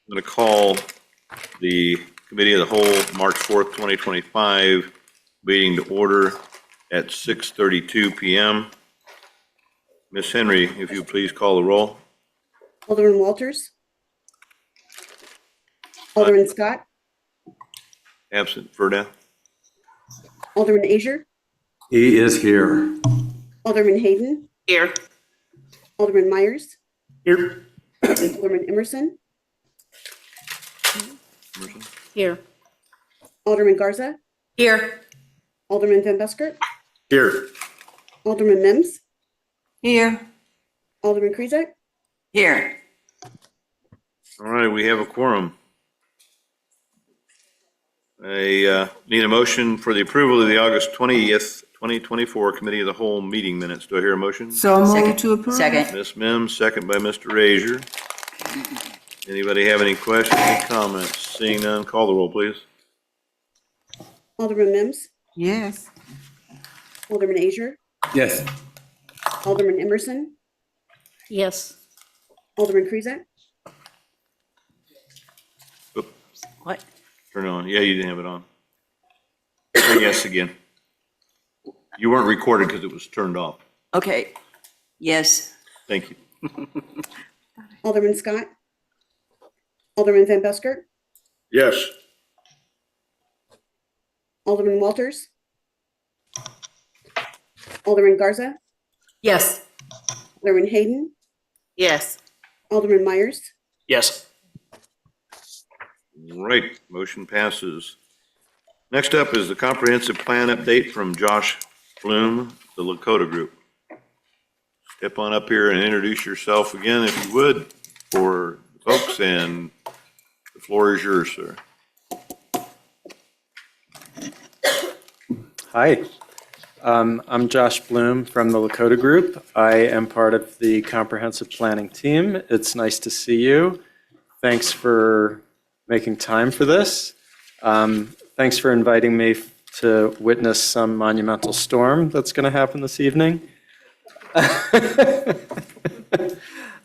I'm going to call the Committee of the Whole March 4th, 2025 meeting to order at 6:32 p.m. Ms. Henry, if you please call the roll. Alderman Walters. Alderman Scott. Absent. Verda. Alderman Azier. He is here. Alderman Hayden. Here. Alderman Myers. Here. Alderman Emerson. Emerson. Here. Alderman Garza. Here. Alderman Van Buskirk. Here. Alderman Mims. Here. Alderman Krizak. Here. All right, we have a quorum. I need a motion for the approval of the August 20th, 2024 Committee of the Whole meeting minutes. Do I hear a motion? So moved to approve. Second. Ms. Mims, second by Mr. Razier. Anybody have any questions or comments? Seeing none, call the roll, please. Alderman Mims. Yes. Alderman Azier. Yes. Alderman Emerson. Yes. Alderman Krizak. What? Turn it on. Yeah, you didn't have it on. Yes, again. You weren't recorded because it was turned off. Okay. Yes. Thank you. Alderman Scott. Alderman Van Buskirk. Yes. Alderman Walters. Alderman Garza. Yes. Alderman Hayden. Yes. Alderman Myers. Yes. Right, motion passes. Next up is the comprehensive plan update from Josh Bloom, the Lakota Group. Step on up here and introduce yourself again, if you would, for the folks, and the floor is yours, sir. Hi, I'm Josh Bloom from the Lakota Group. I am part of the comprehensive planning team. It's nice to see you. Thanks for making time for this. Thanks for inviting me to witness some monumental storm that's going to happen this evening.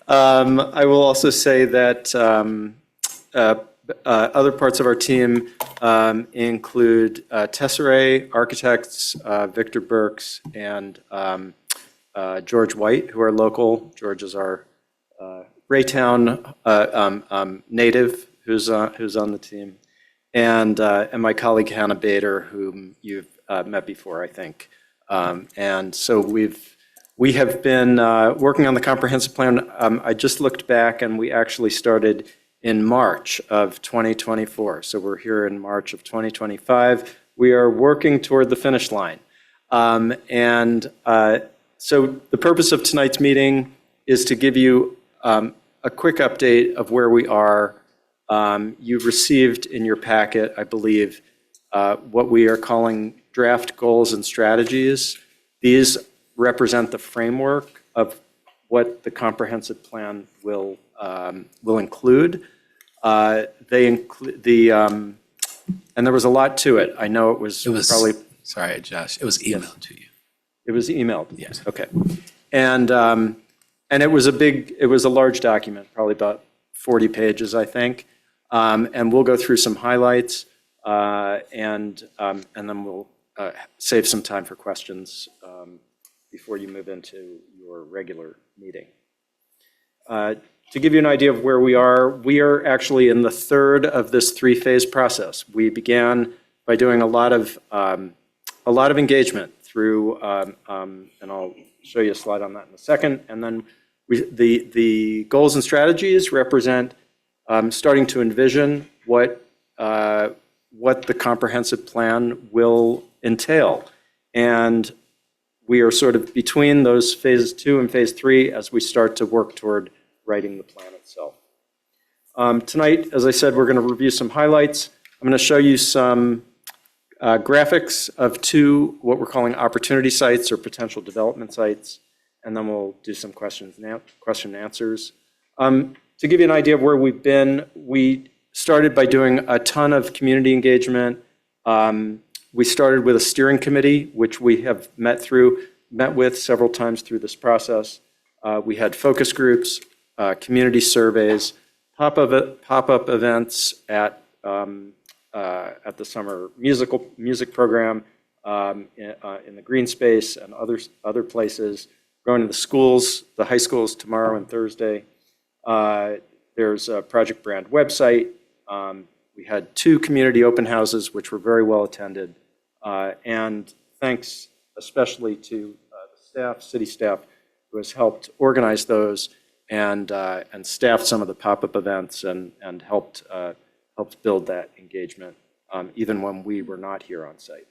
I will also say that other parts of our team include Tesserae Architects, Victor Burks, and George White, who are local. George is our Raytown native who's on the team, and my colleague Hannah Bader, whom you've met before, I think. And so we have been working on the comprehensive plan. I just looked back, and we actually started in March of 2024. So we're here in March of 2025. We are working toward the finish line. So the purpose of tonight's meeting is to give you a quick update of where we are. You've received in your packet, I believe, what we are calling draft goals and strategies. These represent the framework of what the comprehensive plan will include. They include and there was a lot to it. I know it was probably. Sorry, Josh. It was emailed to you. It was emailed. Yes. Okay. And it was a large document, probably about 40 pages, I think. And we'll go through some highlights, and then we'll save some time for questions before you move into your regular meeting. To give you an idea of where we are actually in the third of this three-phase process. We began by doing a lot of engagement through, and I'll show you a slide on that in a second. And then the goals and strategies represent starting to envision what the comprehensive plan will entail. And we are sort of between those phases 2 and phase 3 as we start to work toward writing the plan itself. Tonight, as I said, we're going to review some highlights. I'm going to show you some graphics of 2 what we're calling opportunity sites or potential development sites, and then we'll do some question and answers. To give you an idea of where we've been, we started by doing a ton of community engagement. We started with a steering committee, which we have met with several times through this process. We had focus groups, community surveys, pop-up events at the summer music program in the green space and other places. Going to the schools, the high schools tomorrow and Thursday. There's a Project Brand website. We had 2 community open houses, which were very well attended. And thanks especially to the staff, city staff, who has helped organize those and staffed some of the pop-up events and helped build that engagement, even when we were not here on site.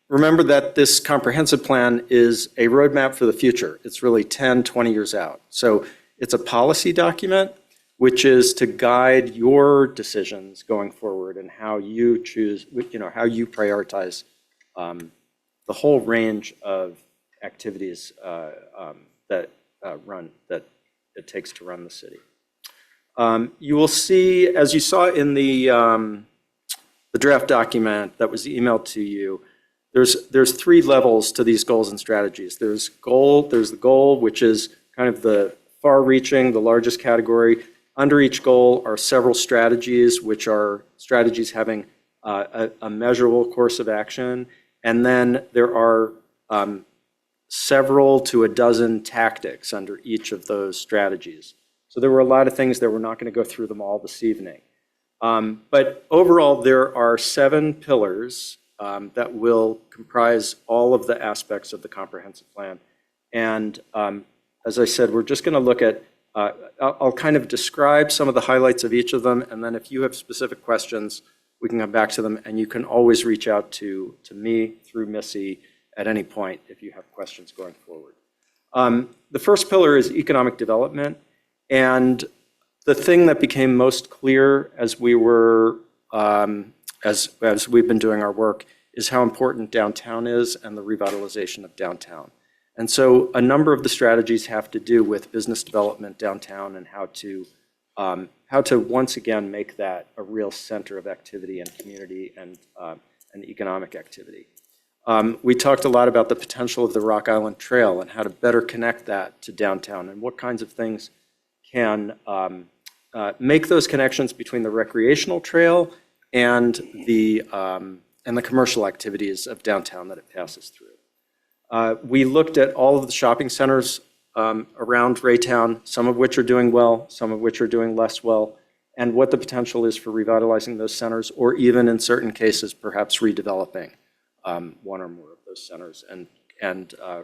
Remember that this comprehensive plan is a roadmap for the future. It's really 10, 20 years out. So it's a policy document, which is to guide your decisions going forward and how you choose, how you prioritize the whole range of activities that it takes to run the city. You will see, as you saw in the draft document that was emailed to you, there's 3 levels to these goals and strategies. There's the goal, which is kind of the far-reaching, the largest category. Under each goal are several strategies, which are strategies having a measurable course of action. And then there are several to a dozen tactics under each of those strategies. So there were a lot of things that we're not going to go through them all this evening. But overall, there are 7 pillars that will comprise all of the aspects of the comprehensive plan. And as I said, we're just going to look at, I'll kind of describe some of the highlights of each of them, and then if you have specific questions, we can come back to them, and you can always reach out to me through Missy at any point if you have questions going forward. The first pillar is economic development, and the thing that became most clear as we were, as we've been doing our work, is how important downtown is and the revitalization of downtown. And so a number of the strategies have to do with business development downtown and how to once again make that a real center of activity and community and economic activity. We talked a lot about the potential of the Rock Island Trail and how to better connect that to downtown and what kinds of things can make those connections between the recreational trail and the commercial activities of downtown that it passes through. We looked at all of the shopping centers around Raytown, some of which are doing well, some of which are doing less well, and what the potential is for revitalizing those centers, or even in certain cases, perhaps redeveloping one or more of those centers and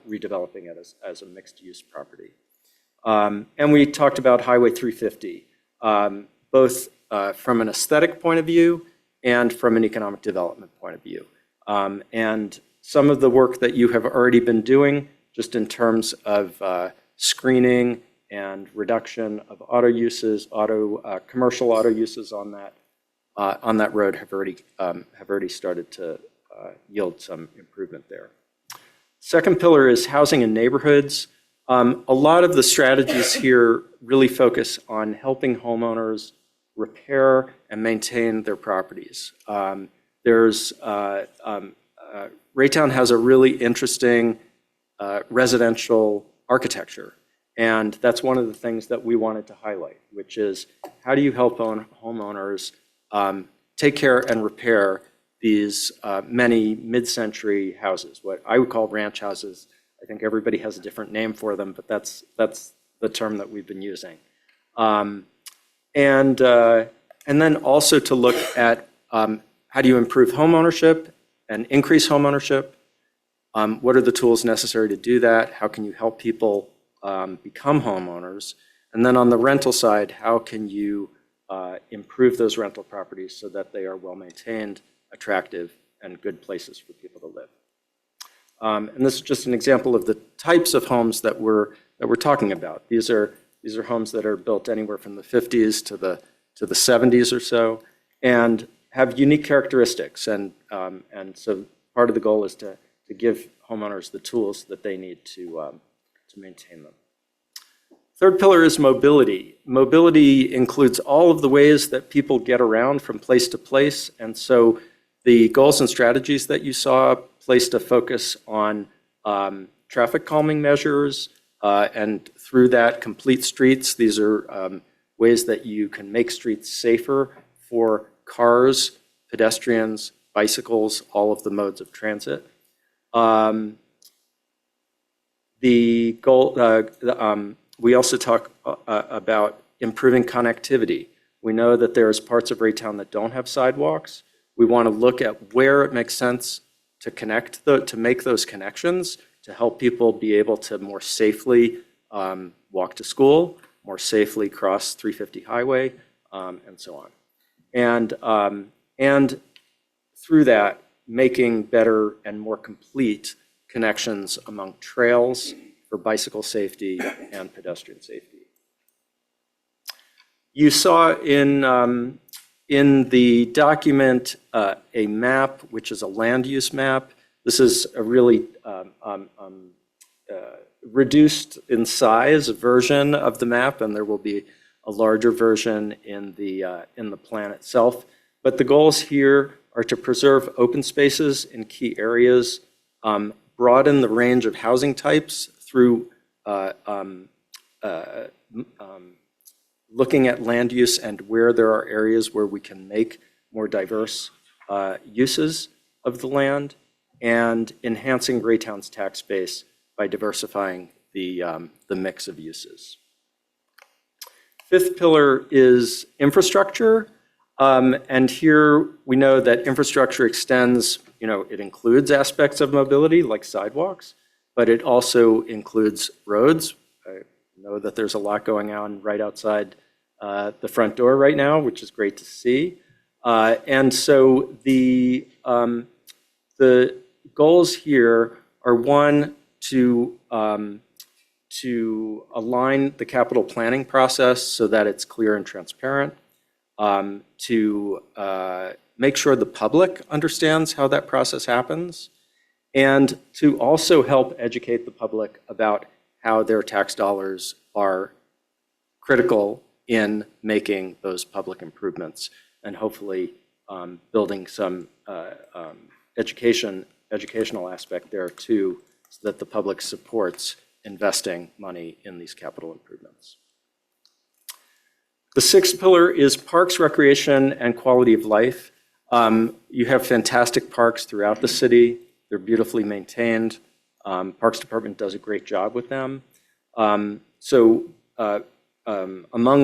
redeveloping it as a mixed-use property. And we talked about Highway 350, both from an aesthetic point of view and from an economic development point of view. And some of the work that you have already been doing, just in terms of screening and reduction of auto uses, commercial auto uses on that road have already started to yield some improvement there. Second pillar is housing and neighborhoods. A lot of the strategies here really focus on helping homeowners repair and maintain their properties. Raytown has a really interesting residential architecture, and that's one of the things that we wanted to highlight, which is how do you help homeowners take care and repair these many mid-century houses, what I would call ranch houses. I think everybody has a different name for them, but that's the term that we've been using. And then also to look at how do you improve home ownership and increase home ownership? What are the tools necessary to do that? How can you help people become homeowners? And then on the rental side, how can you improve those rental properties so that they are well-maintained, attractive, and good places for people to live? And this is just an example of the types of homes that we're talking about. These are homes that are built anywhere from the 50s to the 70s or so, and have unique characteristics. And so part of the goal is to give homeowners the tools that they need to maintain them. Third pillar is mobility. Mobility includes all of the ways that people get around from place to place. And so the goals and strategies that you saw placed a focus on traffic calming measures, and through that, complete streets. These are ways that you can make streets safer for cars, pedestrians, bicycles, all of the modes of transit. The goal, we also talk about improving connectivity. We know that there's parts of Raytown that don't have sidewalks. We want to look at where it makes sense to connect, to make those connections, to help people be able to more safely walk to school, more safely cross 350 highway, and so on. And through that, making better and more complete connections among trails for bicycle safety and pedestrian safety. You saw in the document a map, which is a land use map. This is a really reduced in size version of the map, and there will be a larger version in the plan itself. But the goals here are to preserve open spaces in key areas, broaden the range of housing types through looking at land use and where there are areas where we can make more diverse uses of the land, and enhancing Raytown's tax base by diversifying the mix of uses. Fifth pillar is infrastructure. And here we know that infrastructure extends, it includes aspects of mobility like sidewalks, but it also includes roads. I know that there's a lot going on right outside the front door right now, which is great to see. And so the goals here are, one, to align the capital planning process so that it's clear and transparent, to make sure the public understands how that process happens, and to also help educate the public about how their tax dollars are critical in making those public improvements, and hopefully building some educational aspect there too, so that the public supports investing money in these capital improvements. The sixth pillar is parks, recreation, and quality of life. You have fantastic parks throughout the city. They're beautifully maintained. Parks Department does a great job with them. Among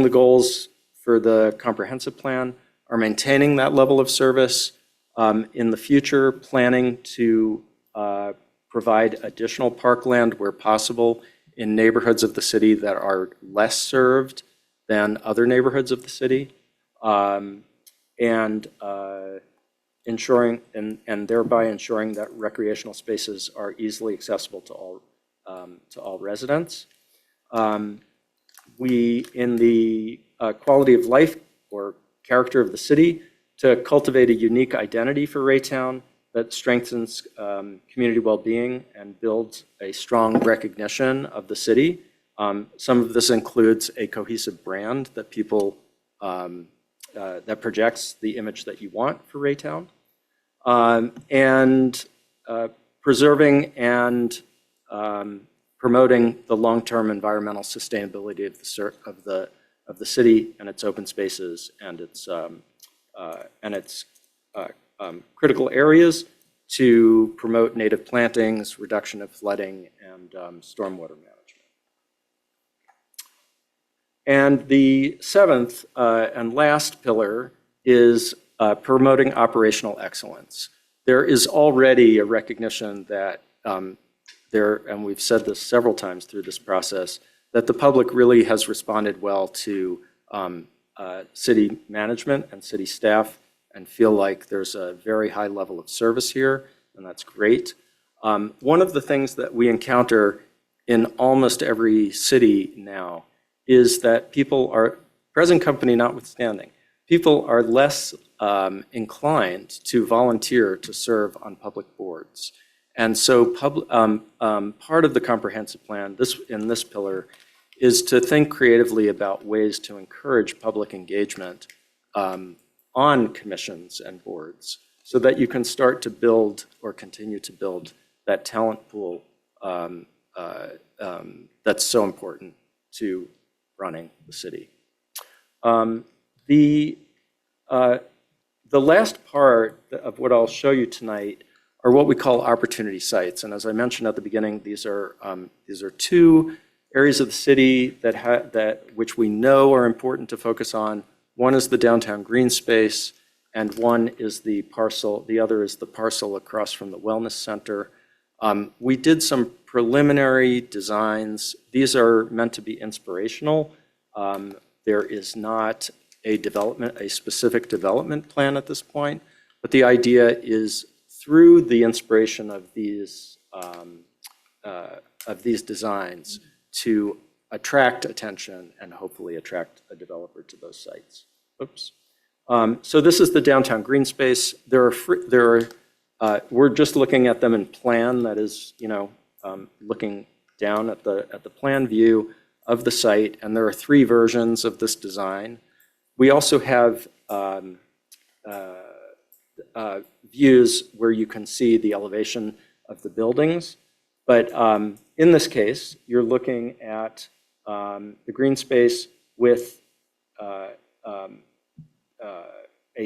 the goals for the comprehensive plan are maintaining that level of service. In the future, planning to provide additional parkland where possible in neighborhoods of the city that are less served than other neighborhoods of the city, and ensuring and thereby ensuring that recreational spaces are easily accessible to all residents. We, in the quality of life or character of the city, to cultivate a unique identity for Raytown that strengthens community well-being and builds a strong recognition of the city. Some of this includes a cohesive brand that people, that projects the image that you want for Raytown, and preserving and promoting the long-term environmental sustainability of the city and its open spaces and its critical areas, to promote native plantings, reduction of flooding, and stormwater management. And the seventh and last pillar is promoting operational excellence. There is already a recognition that and we've said this several times through this process, that the public really has responded well to city management and city staff, and feel like there's a very high level of service here, and that's great. One of the things that we encounter in almost every city now is that people are, present company notwithstanding, people are less inclined to volunteer to serve on public boards. And so part of the comprehensive plan, in this pillar, is to think creatively about ways to encourage public engagement on commissions and boards, so that you can start to build or continue to build that talent pool that's so important to running the city. The last part of what I'll show you tonight are what we call opportunity sites. And as I mentioned at the beginning, these are two areas of the city that which we know are important to focus on. One is the downtown green space, and one is the other is the parcel across from the wellness center. We did some preliminary designs. These are meant to be inspirational. There is not a specific development plan at this point, but the idea is through the inspiration of these designs to attract attention and hopefully attract a developer to those sites. Oops. So this is the downtown green space. We're just looking at them in plan. That is, looking down at the plan view of the site, and there are 3 versions of this design. We also have views where you can see the elevation of the buildings. But in this case, you're looking at the green space with a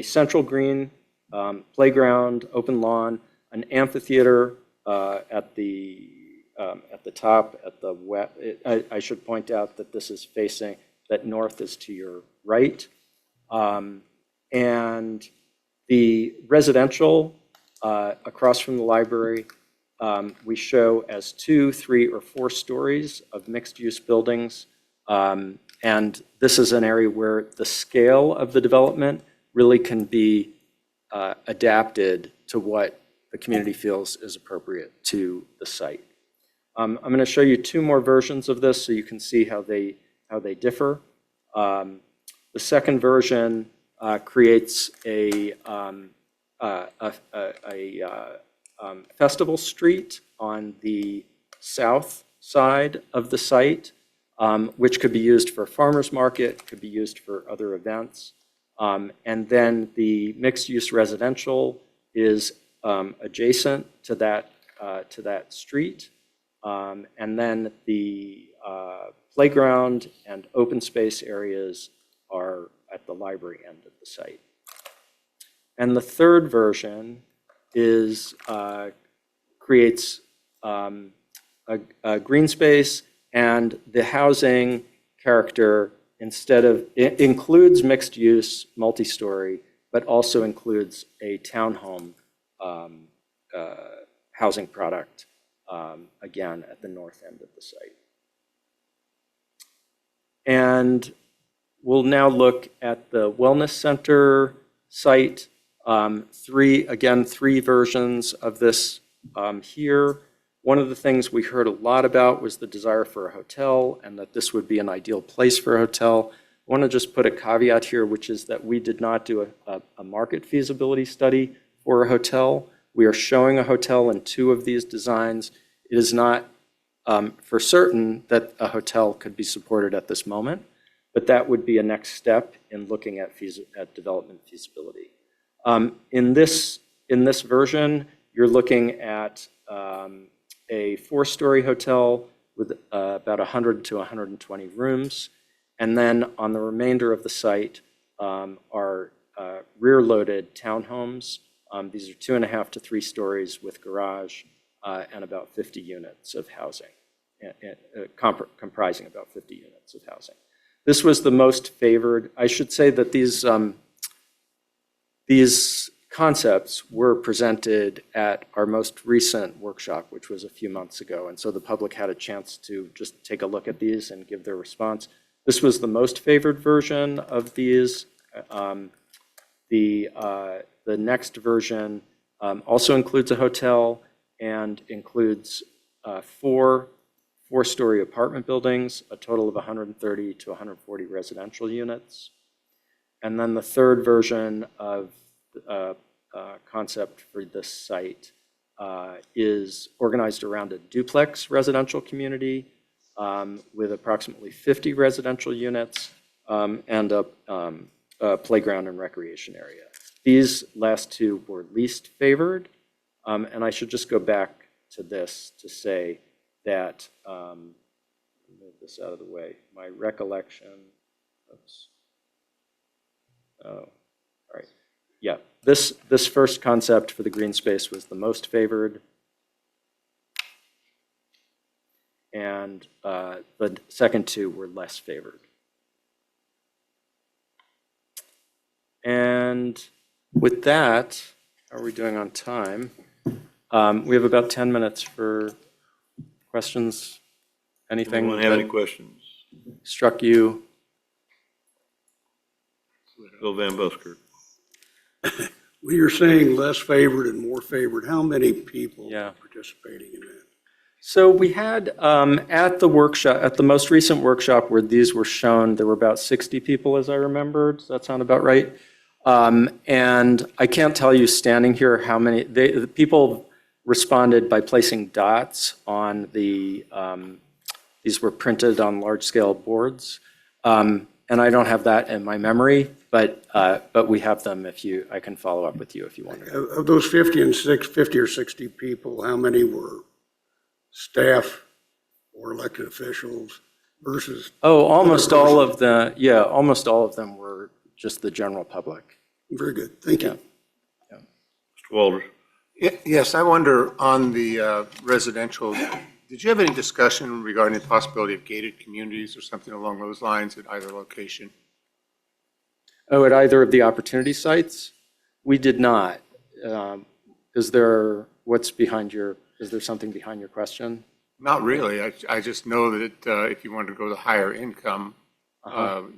central green playground, open lawn, an amphitheater at the top, at the west. I should point out that this is facing, that north is to your right. And the residential across from the library, we show as 2, 3, or 4 stories of mixed-use buildings. And this is an area where the scale of the development really can be adapted to what the community feels is appropriate to the site. I'm going to show you 2 more versions of this so you can see how they differ. The second version creates a festival street on the south side of the site, which could be used for farmers market, could be used for other events. And then the mixed-use residential is adjacent to that street. And then the playground and open space areas are at the library end of the site. And the third version creates a green space, and the housing character it includes mixed use, multi-story, but also includes a townhome housing product, again, at the north end of the site. And we'll now look at the wellness center site. 3 versions of this here. One of the things we heard a lot about was the desire for a hotel and that this would be an ideal place for a hotel. I want to just put a caveat here, which is that we did not do a market feasibility study for a hotel. We are showing a hotel in 2 of these designs. It is not for certain that a hotel could be supported at this moment, but that would be a next step in looking at development feasibility. In this version, you're looking at a 4-story hotel with about 100 to 120 rooms. And then on the remainder of the site are rear-loaded townhomes. These are 2.5 to 3 stories with garage and about 50 units of housing, comprising about 50 units of housing. This was the most favored. I should say that these concepts were presented at our most recent workshop, which was a few months ago. And so the public had a chance to just take a look at these and give their response. This was the most favored version of these. The next version also includes a hotel and includes 4 4-story apartment buildings, a total of 130 to 140 residential units. And then the third version of concept for this site is organized around a duplex residential community with approximately 50 residential units and a playground and recreation area. These last 2 were least favored, and I should just go back to this to say that, move this out of the way, my recollection, oops. all right. Yeah, this first concept for the green space was the most favored. And the second two were less favored. And with that, how are we doing on time? We have about 10 minutes for questions. Anything Anyone have any that questions? struck you? Bill Van Busker. When you're saying less favored and more favored, how many people Yeah. are participating in that? So we had at the workshop, at the most recent workshop where these were shown, there were about 60 people, as I remembered. Does that sound about right? And I can't tell you standing here how many, the people responded by placing dots on the, these were printed on large-scale boards. And I don't have that in my memory, but we have them if you, I can follow up with you if you want. Of those 50 or 60 people, how many were staff or elected officials versus? Oh, almost all of the, yeah, almost all of them were just the general public. Very good, thank you. Mr. Walters. Yes, I wonder on the residential, did you have any discussion regarding the possibility of gated communities or something along those lines at either location? Oh, at either of the opportunity sites? We did not. Is there, what's behind your, is there something behind your question? Not really. I just know that if you wanted to go to higher income,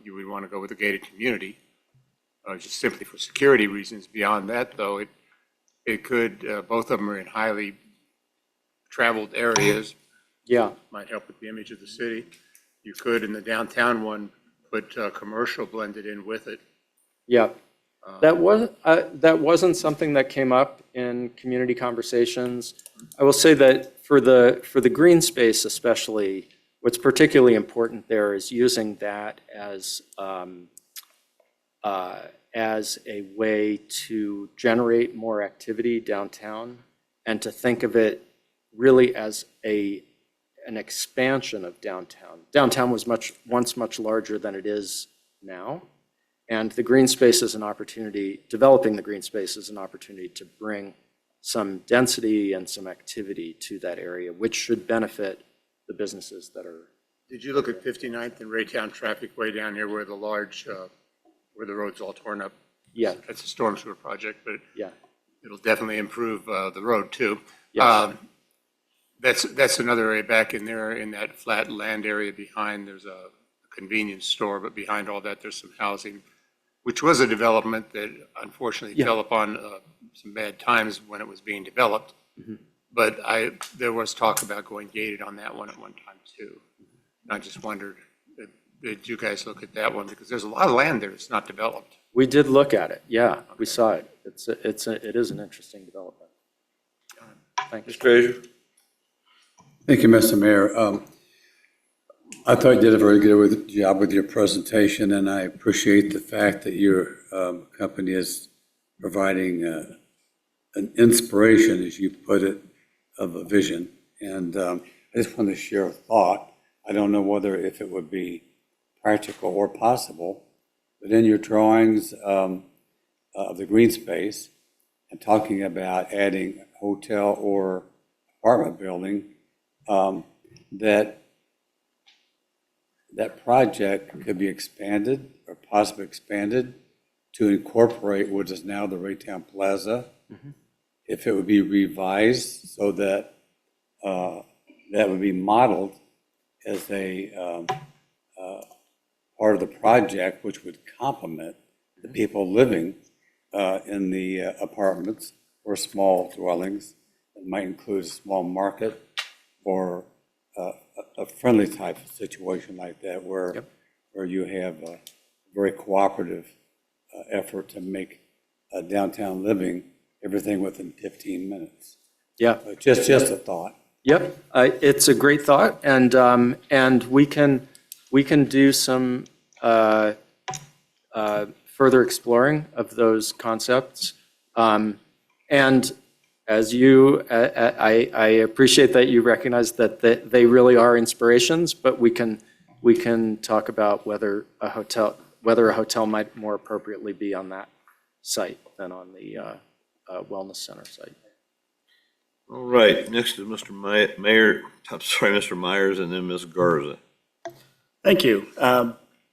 you would want to go with a gated community, just simply for security reasons. Beyond that, though, it could, both of them are in highly traveled areas. Yeah. Might help with the image of the city. You could, in the downtown one, put commercial blended in with it. Yeah. That wasn't something that came up in community conversations. I will say that for the green space especially, what's particularly important there is using that as a way to generate more activity downtown and to think of it really as an expansion of downtown. Downtown was once much larger than it is now. And the green space is an opportunity, developing the green space is an opportunity to bring some density and some activity to that area, which should benefit the businesses that are. Did you look at 59th and Raytown traffic way down here where the large, where the road's all torn up? Yeah. That's a storm sewer project, but Yeah. it'll definitely improve the road too. Yes. That's another area back in there in that flat land area behind. There's a convenience store, but behind all that, there's some housing, which was a development that unfortunately fell upon some bad times when it was being developed. Mm-hmm. But there was talk about going gated on that one at one time too. And I just wondered, did you guys look at that one? Because there's a lot of land there that's not developed. We did look at it. Yeah, we saw it. It is an interesting development. Thanks. Mr. Frazier. Thank you, Mr. Mayor. I thought you did a very good job with your presentation, and I appreciate the fact that your company is providing an inspiration, as you put it, of a vision. And I just want to share a thought. I don't know whether if it would be practical or possible, but in your drawings of the green space and talking about adding a hotel or apartment building, that project could be expanded or possibly expanded to incorporate what is now the Raytown Plaza. Mm-hmm. If it would be revised so that that would be modeled as a part of the project, which would complement the people living in the apartments or small dwellings. It might include a small market or a friendly type of situation like that where you have a very cooperative effort to make downtown living everything within 15 minutes. Yeah. Just a thought. Yep, it's a great thought, and we can do some further exploring of those concepts. And as you, I appreciate that you recognize that they really are inspirations, but we can talk about whether a hotel, whether a hotel might more appropriately be on that site than on the wellness center site. All right, next is Mr. Mr. Myers, and then Ms. Garza. Thank you.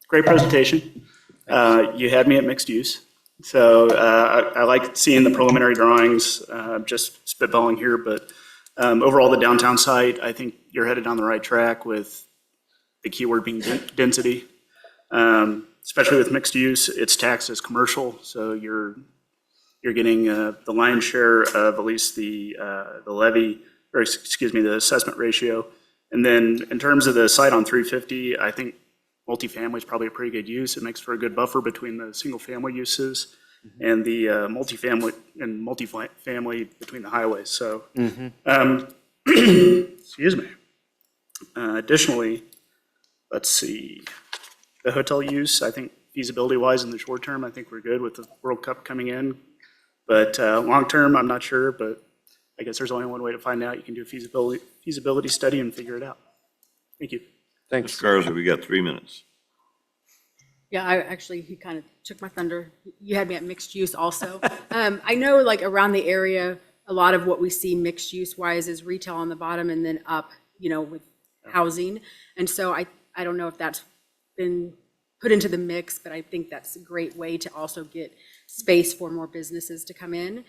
Great presentation. You had me at mixed use. So I like seeing the preliminary drawings, just spitballing here, but overall the downtown site, I think you're headed down the right track with the keyword being density. Especially with mixed use, it's taxed as commercial, so you're getting the lion's share of at least the levy, or excuse me, the assessment ratio. And then in terms of the site on 350, I think multifamily is probably a pretty good use. It makes for a good buffer between the single family uses and the multifamily between the highways. So, excuse me. Additionally, let's see, the hotel use, I think feasibility wise in the short term, I think we're good with the World Cup coming in. But long term, I'm not sure, but I guess there's only one way to find out. You can do a feasibility study and figure it out. Thank you. Thanks. Ms. Garza, we got 3 minutes. Yeah, he kind of took my thunder. You had me at mixed use also. I know like around the area, a lot of what we see mixed use wise is retail on the bottom and then up, with housing. And so I don't know if that's been put into the mix, but I think that's a great way to also get space for more businesses to come in.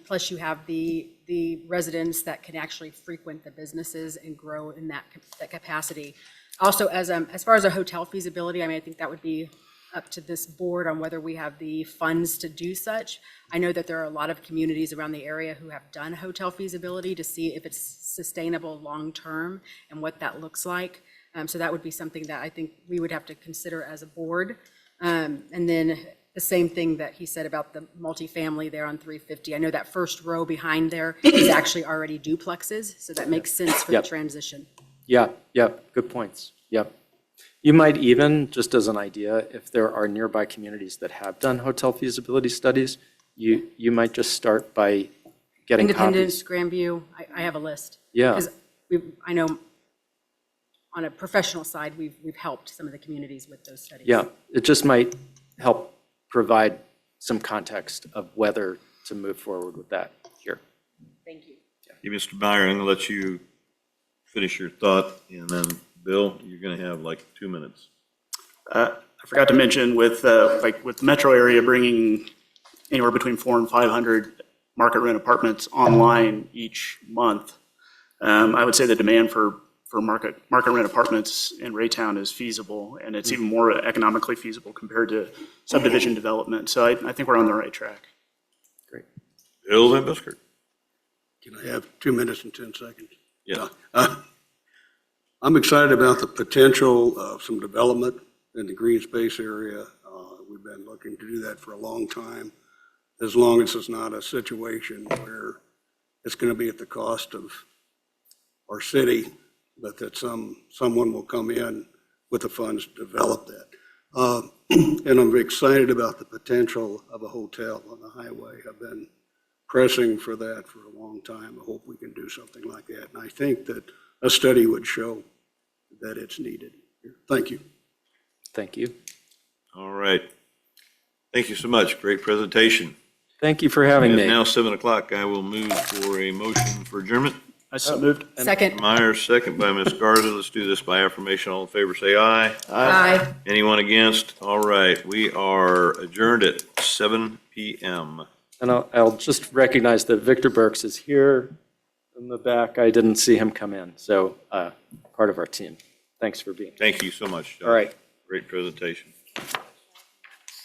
Plus you have the residents that can actually frequent the businesses and grow in that capacity. Also, as far as a hotel feasibility, I think that would be up to this board on whether we have the funds to do such. I know that there are a lot of communities around the area who have done hotel feasibility to see if it's sustainable long-term and what that looks like. So that would be something that I think we would have to consider as a board. And then the same thing that he said about the multifamily there on 350. I know that first row behind there is actually already duplexes, so that makes sense for the transition. Yeah, good points. Yep. You might even, just as an idea, if there are nearby communities that have done hotel feasibility studies, you might just start by getting Independence, copies. Grandview, I have a list. Yeah. Because I know on a professional side, we've helped some of the communities with those studies. Yeah, it just might help provide some context of whether to move forward with that here. Thank you. Hey, Mr. Meyer, I'm going to let you finish your thought, and then Bill, you're going to have like 2 minutes. I forgot to mention with with the metro area bringing anywhere between 400 and 500 market rent apartments online each month, I would say the demand for market rent apartments in Raytown is feasible, and it's even more economically feasible compared to subdivision development. So I think we're on the right track. Great. Bill Van Buskirk. Can I have 2 minutes and 10 seconds? Yeah. I'm excited about the potential of some development in the green space area. We've been looking to do that for a long time, as long as it's not a situation where it's going to be at the cost of our city, but that someone will come in with the funds to develop that. And I'm excited about the potential of a hotel on the highway. I've been pressing for that for a long time. I hope we can do something like that. And I think that a study would show that it's needed. Thank you. Thank you. All right. Thank you so much. Great presentation. Thank you for having It's me. now 7 o'clock. I will move for a motion for adjournment. I so moved. Second. Myers, second by Ms. Garza. Let's do this by affirmation. All in favor, say aye. Aye. Anyone against? All right. We are adjourned at 7 p.m. And I'll just recognize that Victor Burks is here in the back. I didn't see him come in, so part of our team. Thanks for being here. Thank you so much, Josh. All right. Great presentation.